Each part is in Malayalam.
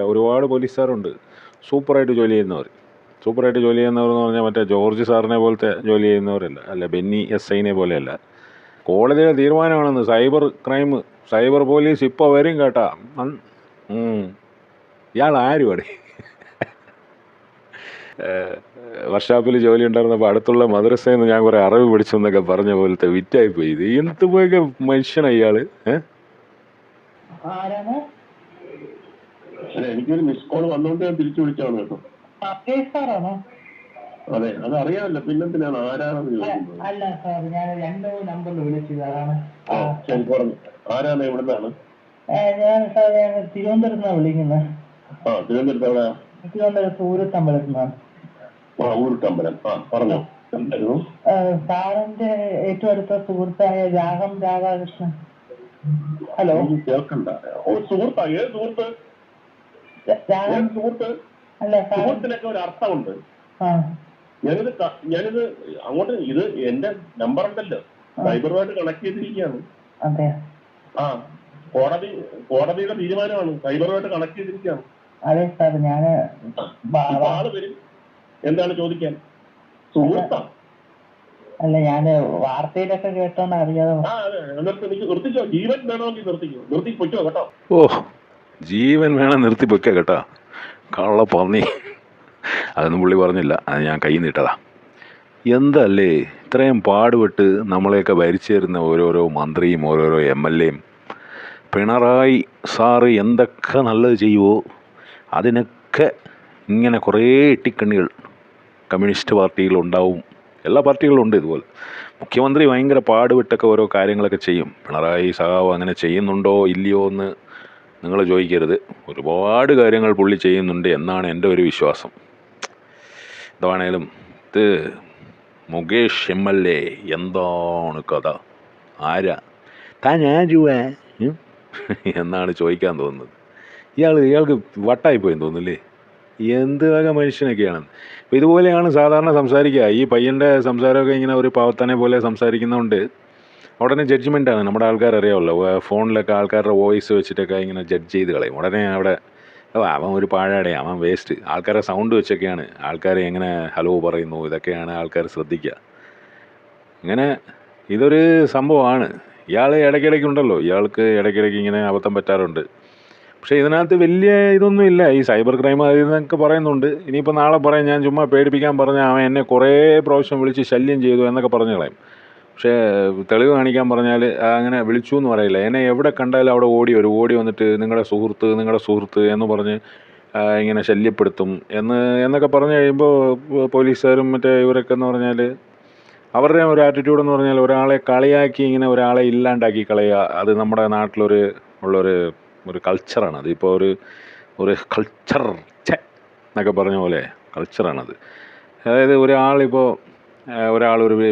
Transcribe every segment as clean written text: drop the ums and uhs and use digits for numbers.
മാത്രമല്ല, ഒരുപാട് പോലീസുകാരുണ്ട് സൂപ്പറായിട്ട് ജോലി ചെയ്യുന്നവർ. സൂപ്പറായിട്ട് ജോലി ചെയ്യുന്നവരെന്ന് പറഞ്ഞാൽ മറ്റേ ജോർജ് സാറിനെ പോലത്തെ ജോലി ചെയ്യുന്നവരല്ല, അല്ല ബെന്നി SIനെ പോലെയല്ല. കോടതിയുടെ തീരുമാനമാണെന്ന്. സൈബർ ക്രൈം, സൈബർ പോലീസ് ഇപ്പോൾ വരും കേട്ടാ. ഇയാൾ ആരുമാണ്? വർഷാപ്പിൽ ജോലി ഉണ്ടായിരുന്നപ്പോൾ അടുത്തുള്ള മദ്രസയിൽ നിന്ന് ഞാൻ കുറേ അറിവ് പിടിച്ചു എന്നൊക്കെ പറഞ്ഞ പോലത്തെ വിറ്റായിപ്പോയി. ഇത് എന്ത് പോയൊക്കെ മനുഷ്യനാണ് ഇയാൾ. എനിക്കൊരു മിസ് കോൾ വന്നോണ്ട് ഞാൻ തിരിച്ചു വിളിച്ചാണ് കേട്ടോ. അതെ, അത് അറിയാമല്ലോ. പിന്നെന്തിനാണ് ആരാണെന്ന് ചോദിക്കുന്നത്? അല്ല സാർ, ഞാൻ 2 നമ്പറിൽ വിളിച്ചതാണ്. ശരി, പറഞ്ഞു. ആരാണ്, എവിടുന്നാണ്? ഞാൻ സാർ തിരുവനന്തപുരത്ത് നിന്നാണ് വിളിക്കുന്നത്. തിരുവനന്തപുരത്ത് എവിടെ? തിരുവനന്തപുരത്ത് ഊരത്തമ്പലത്ത് നിന്നാണ്. ഊരുട്ടമ്പലം. പറഞ്ഞോ, എന്തായിരുന്നു? സാറിന്റെ ഏറ്റവും അടുത്ത സുഹൃത്തായ രാഘം രാധാകൃഷ്ണൻ. ഹലോ, കേൾക്കണ്ട. സുഹൃത്താ? ഏത് സുഹൃത്ത്? സുഹൃത്ത്? അല്ല, സുഹൃത്തിനൊക്കെ ഒരു അർത്ഥമുണ്ട്. ഞാനിത് അങ്ങോട്ട്, ഇത് എന്റെ നമ്പർ ഉണ്ടല്ലോ, സൈബറുമായിട്ട് കണക്ട് ചെയ്തിരിക്കുകയാണ്. കോടതിയുടെ തീരുമാനമാണ്, സൈബറുമായിട്ട് കണക്ട് ചെയ്തിരിക്കുകയാണ്. അതെ സാർ, ഞാൻ ആള് വരും. എന്താണ് ചോദിക്കാൻ? സുഹൃത്താ? അല്ല, ഞാന് വാർത്തയിലൊക്കെ കേട്ടോണ്ട് അറിയാതെ. നിർത്തിക്കോ. ജീവൻ വേണമെങ്കിൽ നിർത്തി പൊയ്ക്കോ കേട്ടോ. ജീവൻ വേണം, നിർത്തി പൊയ്ക്കോ കേട്ടോ. കള്ള പന്നി. അതൊന്നും പുള്ളി പറഞ്ഞില്ല, അത് ഞാൻ കൈ നീട്ടതാ. എന്തല്ലേ ഇത്രയും പാടുപെട്ട് നമ്മളെയൊക്കെ ഭരിച്ചു തരുന്ന ഓരോരോ മന്ത്രിയും ഓരോരോ MLAയും. പിണറായി സാറ് എന്തൊക്കെ നല്ലത് ചെയ്യുമോ അതിനൊക്കെ ഇങ്ങനെ കുറേ ഇട്ടിക്കണ്ണികൾ കമ്മ്യൂണിസ്റ്റ് പാർട്ടികളുണ്ടാവും. എല്ലാ പാർട്ടികളും ഉണ്ട് ഇതുപോലെ. മുഖ്യമന്ത്രി ഭയങ്കര പാടുപെട്ടൊക്കെ ഓരോ കാര്യങ്ങളൊക്കെ ചെയ്യും. പിണറായി സഖാവ് അങ്ങനെ ചെയ്യുന്നുണ്ടോ ഇല്ലയോ എന്ന് നിങ്ങൾ ചോദിക്കരുത്. ഒരുപാട് കാര്യങ്ങൾ പുള്ളി ചെയ്യുന്നുണ്ട് എന്നാണ് എൻ്റെ ഒരു വിശ്വാസം. എന്താണേലും ഇത് മുകേഷ് MLA എന്താണ് കഥ? ആരാ താൻ? ആരുവേ എന്നാണ് ചോദിക്കാൻ തോന്നുന്നത്. ഇയാൾക്ക് വട്ടായിപ്പോയെന്ന് തോന്നുന്നില്ലേ? എന്ത് വക മനുഷ്യനൊക്കെയാണ്. അപ്പോൾ ഇതുപോലെയാണ് സാധാരണ സംസാരിക്കുക. ഈ പയ്യൻ്റെ സംസാരമൊക്കെ ഇങ്ങനെ ഒരു പാവത്താനെ പോലെ സംസാരിക്കുന്നതുകൊണ്ട് ഉടനെ ജഡ്ജ്മെൻറ്റാണ്. നമ്മുടെ ആൾക്കാരറിയാമല്ലോ, ഫോണിലൊക്കെ ആൾക്കാരുടെ വോയിസ് വെച്ചിട്ടൊക്കെ ഇങ്ങനെ ജഡ്ജ് ചെയ്ത് കളയും. ഉടനെ അവിടെ അവൻ ഒരു പാഴാടെ, അവൻ വേസ്റ്റ്. ആൾക്കാരുടെ സൗണ്ട് വെച്ചൊക്കെയാണ് ആൾക്കാർ എങ്ങനെ ഹലോ പറയുന്നു, ഇതൊക്കെയാണ് ആൾക്കാർ ശ്രദ്ധിക്കുക. ഇങ്ങനെ ഇതൊരു സംഭവമാണ്. ഇയാൾ ഇടയ്ക്കിടയ്ക്കുണ്ടല്ലോ, ഇയാൾക്ക് ഇടയ്ക്കിടയ്ക്ക് ഇങ്ങനെ അബദ്ധം പറ്റാറുണ്ട്. പക്ഷേ ഇതിനകത്ത് വലിയ ഇതൊന്നും ഇല്ല. ഈ സൈബർ ക്രൈം അതിന്നൊക്കെ പറയുന്നുണ്ട്. ഇനിയിപ്പോൾ നാളെ പറയാം, ഞാൻ ചുമ്മാ പേടിപ്പിക്കാൻ പറഞ്ഞാൽ അവൻ എന്നെ കുറേ പ്രാവശ്യം വിളിച്ച് ശല്യം ചെയ്തു എന്നൊക്കെ പറഞ്ഞു കളയും. പക്ഷേ തെളിവ് കാണിക്കാൻ പറഞ്ഞാൽ അങ്ങനെ വിളിച്ചു എന്ന് പറയില്ല. എന്നെ എവിടെ കണ്ടാലും അവിടെ ഓടി വന്നിട്ട് നിങ്ങളുടെ സുഹൃത്ത് എന്ന് പറഞ്ഞ് ഇങ്ങനെ ശല്യപ്പെടുത്തും എന്നൊക്കെ പറഞ്ഞു കഴിയുമ്പോൾ പോലീസുകാരും മറ്റേ ഇവരൊക്കെ എന്ന് പറഞ്ഞാൽ അവരുടെ ഒരു ആറ്റിറ്റ്യൂഡ് എന്ന് പറഞ്ഞാൽ ഒരാളെ കളിയാക്കി ഇങ്ങനെ ഒരാളെ ഇല്ലാണ്ടാക്കി കളയുക. അത് നമ്മുടെ ഉള്ളൊരു കൾച്ചറാണ്. അതിപ്പോൾ ഒരു കൾച്ചർ എന്നൊക്കെ പറഞ്ഞ പോലെ കൾച്ചറാണത്. അതായത്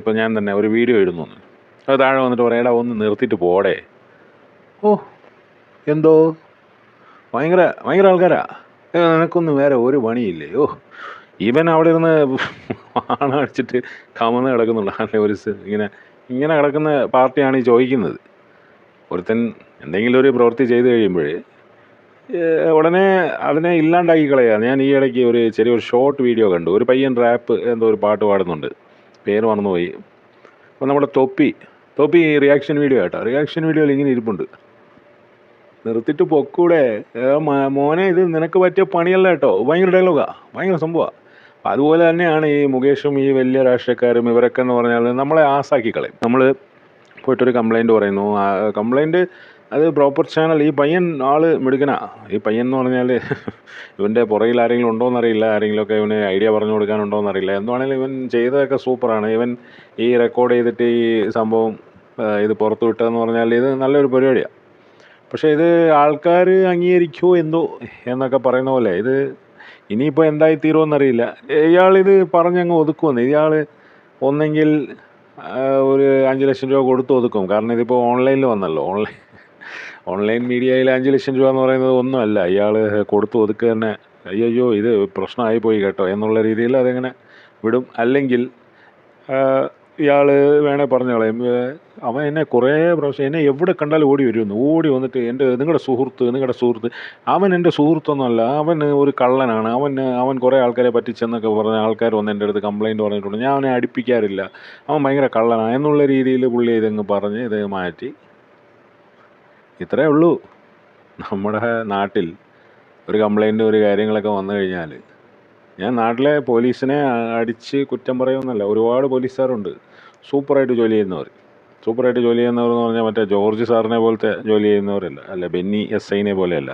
ഇപ്പോൾ ഞാൻ തന്നെ ഒരു വീഡിയോ ഇടുന്നു, അത് താഴെ വന്നിട്ട് പറയടാ ഒന്ന് നിർത്തിയിട്ട് പോടേ. എന്തോ ഭയങ്കര ആൾക്കാരാ, നിനക്കൊന്നും വേറെ ഒരു പണിയില്ലേ? ഇവൻ അവിടെ ഇരുന്ന് അടിച്ചിട്ട് കമന്ന് കിടക്കുന്നുണ്ട്. അല്ലെ ഇങ്ങനെ കിടക്കുന്ന പാർട്ടിയാണ് ഈ ചോദിക്കുന്നത്. ഒരുത്തൻ എന്തെങ്കിലും ഒരു പ്രവൃത്തി ചെയ്ത് കഴിയുമ്പോഴേ ഉടനെ അതിനെ ഇല്ലാണ്ടാക്കി കളയുക. ഞാൻ ഈ ഇടയ്ക്ക് ചെറിയൊരു ഷോർട്ട് വീഡിയോ കണ്ടു. ഒരു പയ്യൻ റാപ്പ് എന്തോ ഒരു പാട്ട് പാടുന്നുണ്ട്, പേര് മറന്നുപോയി. അപ്പോൾ നമ്മുടെ തൊപ്പി റിയാക്ഷൻ വീഡിയോ കേട്ടോ. റിയാക്ഷൻ വീഡിയോയിൽ ഇങ്ങനെ ഇരിപ്പുണ്ട്, നിർത്തിയിട്ട് പൊക്കൂടെ മോനെ, ഇത് നിനക്ക് പറ്റിയ പണിയല്ല കേട്ടോ. ഭയങ്കര ഡയലോഗാണ്, ഭയങ്കര സംഭവമാണ്. അതുപോലെ തന്നെയാണ് ഈ മുകേഷും ഈ വലിയ രാഷ്ട്രീയക്കാരും ഇവരൊക്കെ എന്ന് പറഞ്ഞാൽ നമ്മളെ ആസാക്കി കളയും. നമ്മൾ പോയിട്ടൊരു കംപ്ലൈൻറ്റ് പറയുന്നു, കംപ്ലൈൻറ്റ് അത് പ്രോപ്പർ ചാനൽ. ഈ പയ്യൻ ആൾ മിടുക്കനാ. ഈ പയ്യൻ എന്ന് പറഞ്ഞാൽ ഇവൻ്റെ പുറകിൽ ആരെങ്കിലും ഉണ്ടോയെന്നറിയില്ല, ആരെങ്കിലുമൊക്കെ ഇവന് ഐഡിയ പറഞ്ഞു കൊടുക്കാനുണ്ടോയെന്നറിയില്ല. എന്താണെങ്കിലും ഇവൻ ചെയ്തതൊക്കെ സൂപ്പറാണ്. ഇവൻ ഈ റെക്കോർഡ് ചെയ്തിട്ട് ഈ സംഭവം ഇത് പുറത്തു വിട്ടതെന്ന് പറഞ്ഞാൽ ഇത് നല്ലൊരു പരിപാടിയാണ്. പക്ഷേ ഇത് ആൾക്കാർ അംഗീകരിക്കുമോ എന്തോ എന്നൊക്കെ പറയുന്ന പോലെ ഇത് ഇനിയിപ്പോൾ എന്തായിത്തീരുമെന്നറിയില്ല. ഇയാളിത് പറഞ്ഞങ്ങ് ഒതുക്കുമെന്ന്. ഇയാൾ ഒന്നെങ്കിൽ ഒരു 5 ലക്ഷം രൂപ കൊടുത്ത് ഒതുക്കും. കാരണം ഇതിപ്പോൾ ഓൺലൈനിൽ വന്നല്ലോ. ഓൺലൈൻ മീഡിയയിൽ 5 ലക്ഷം രൂപ എന്ന് പറയുന്നത് ഒന്നുമല്ല. ഇയാൾ കൊടുത്ത് ഒതുക്കുക തന്നെ, അയ്യോ ഇത് പ്രശ്നമായിപ്പോയി കേട്ടോ എന്നുള്ള രീതിയിൽ അതിങ്ങനെ വിടും. അല്ലെങ്കിൽ ഇയാൾ വേണേൽ പറഞ്ഞു കളയും. അവൻ എന്നെ കുറേ പ്രാവശ്യം എന്നെ എവിടെ കണ്ടാലും ഓടി വരുമെന്ന്, ഓടി വന്നിട്ട് നിങ്ങളുടെ സുഹൃത്ത് അവൻ എൻ്റെ സുഹൃത്തൊന്നുമല്ല, അവൻ ഒരു കള്ളനാണ്, അവൻ കുറേ ആൾക്കാരെ പറ്റിച്ചെന്നൊക്കെ പറഞ്ഞ ആൾക്കാർ വന്ന് എൻ്റെ അടുത്ത് കംപ്ലയിൻറ്റ് പറഞ്ഞിട്ടുണ്ട്. ഞാൻ അവനെ അടുപ്പിക്കാറില്ല, അവൻ ഭയങ്കര കള്ളനാണ് എന്നുള്ള രീതിയിൽ പുള്ളി ഇതങ്ങ് പറഞ്ഞ് ഇത് മാറ്റി. ഇത്രയേ ഉള്ളൂ. നമ്മുടെ നാട്ടിൽ ഒരു കംപ്ലയിൻറ്റ് ഒരു കാര്യങ്ങളൊക്കെ വന്നു കഴിഞ്ഞാൽ, ഞാൻ നാട്ടിലെ പോലീസിനെ അടിച്ച് കുറ്റം പറയുമെന്നല്ല, ഒരുപാട് പോലീസുകാരുണ്ട് സൂപ്പറായിട്ട് ജോലി ചെയ്യുന്നവർ എന്ന് പറഞ്ഞാൽ മറ്റേ ജോർജ് സാറിനെ പോലത്തെ ജോലി ചെയ്യുന്നവരല്ല, അല്ല ബെന്നി SIനെ പോലെയല്ല,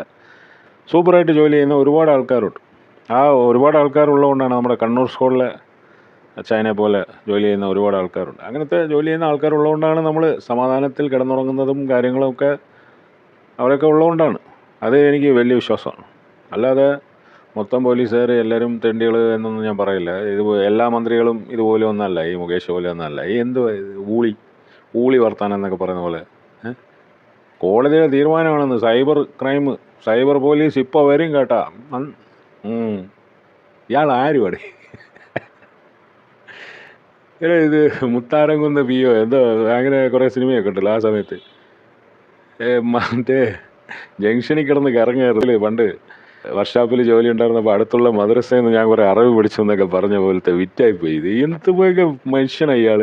സൂപ്പറായിട്ട് ജോലി ചെയ്യുന്ന ഒരുപാട് ആൾക്കാരുണ്ട്. ആ ഒരുപാട് ആൾക്കാരുള്ളതുകൊണ്ടാണ് നമ്മുടെ കണ്ണൂർ സ്കൂളിലെ അച്ചായനെ പോലെ ജോലി ചെയ്യുന്ന ഒരുപാട് ആൾക്കാരുണ്ട്. അങ്ങനത്തെ ജോലി ചെയ്യുന്ന ആൾക്കാരുള്ളതുകൊണ്ടാണ് നമ്മൾ സമാധാനത്തിൽ കിടന്നുറങ്ങുന്നതും കാര്യങ്ങളൊക്കെ അവരൊക്കെ ഉള്ളതുകൊണ്ടാണ്. അത് എനിക്ക് വലിയ വിശ്വാസമാണ്. അല്ലാതെ മൊത്തം പോലീസുകാർ എല്ലാവരും തെണ്ടികൾ എന്നൊന്നും ഞാൻ പറയില്ല. എല്ലാ മന്ത്രികളും ഇതുപോലെ ഒന്നല്ല, ഈ മുകേഷ് പോലെ ഒന്നല്ല. ഈ ഊളി വർത്താനം എന്നൊക്കെ പറയുന്ന പോലെ. കോടതിയുടെ തീരുമാനമാണെന്ന്. സൈബർ പോലീസ് ഇപ്പോൾ വരും കേട്ടാ. ഇയാൾ ആരും അടേ ഇത് മുത്താരംകുന്ന് പിയോ എന്തോ അങ്ങനെ കുറേ സിനിമയൊക്കെ ഉണ്ടല്ലോ ആ സമയത്ത്. മറ്റേ ജംഗ്ഷനിൽ കിടന്ന് കറങ്ങാറില്ലേ പണ്ട് വർക്ക്ഷോപ്പിൽ ജോലി ഉണ്ടായിരുന്നപ്പോൾ അടുത്തുള്ള മദ്രസയിൽ നിന്ന് ഞാൻ കുറേ അറിവ് പിടിച്ചു എന്നൊക്കെ പറഞ്ഞ പോലത്തെ വിറ്റായിപ്പോയി. ഇത് എന്ത് പോയൊക്കെ മനുഷ്യനാണ് ഇയാൾ.